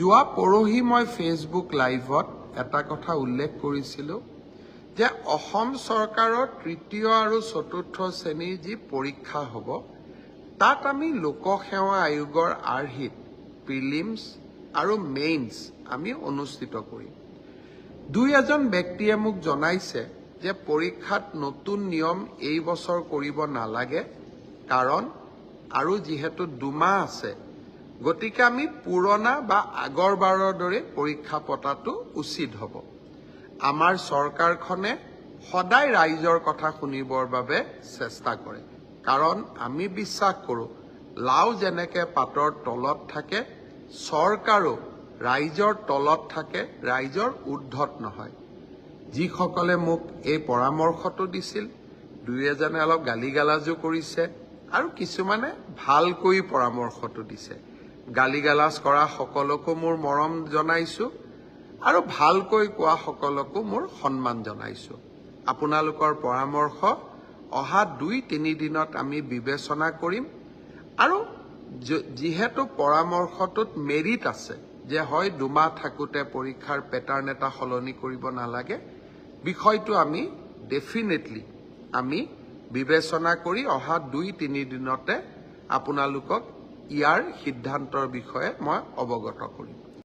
যোৱা পৰহি মই ফেচবুক লাইভত এটা কথা উল্লেখ কৰিছিলোঁ যে অসম চৰকাৰৰ তৃতীয় আৰু চতুৰ্থ শ্ৰেণীৰ যি পৰীক্ষা হ'ব তাত আমি লোকসেৱা আয়োগৰ আৰ্হিত প্ৰিলিমছ আৰু মেইনছ আমি অনুষ্ঠিত কৰিম। দুই এজন ব্যক্তিয়ে মোক জনাইছে যে পৰীক্ষাত নতুন নিয়ম এই বছৰ কৰিব নালাগে, কাৰণ আৰু যিহেতু 2 মাহ আছে, গতিকে আমি পুৰণা বা আগৰবাৰৰ দৰে পৰীক্ষা পতাটো উচিত হ'ব। আমাৰ চৰকাৰখনে সদায় ৰাইজৰ কথা শুনিবৰ বাবে চেষ্টা কৰে, কাৰণ আমি বিশ্বাস কৰোঁ লাও যেনেকৈ পাতৰ তলত থাকে, চৰকাৰো ৰাইজৰ তলত থাকে, ৰাইজৰ ঊৰ্ধত নহয়। যিসকলে মোক এই পৰামৰ্শটো দিছিল, দুই এজনে অলপ গালিগালাজো কৰিছে আৰু কিছুমানে ভালকৈ পৰামৰ্শটো দিছে। গালিগালাজ কৰা সকলকো মোৰ মৰম জনাইছোঁ আৰু ভালকৈ কোৱা সকলকো মোৰ সন্মান জনাইছোঁ। আপোনালোকৰ পৰামৰ্শ অহা 2-3 দিনত আমি বিবেচনা কৰিম আৰু যিহেতু পৰামৰ্শটোত মেৰিট আছে যে হয় 2 মাহ থাকোঁতে পৰীক্ষাৰ পেটাৰ্ণ এটা সলনি কৰিব নালাগে, বিষয়টো আমি ডেফিনেটলি আমি বিবেচনা কৰি অহা 2-3 দিনতে আপোনালোকক ইয়াৰ সিদ্ধান্তৰ বিষয়ে মই অৱগত কৰিম।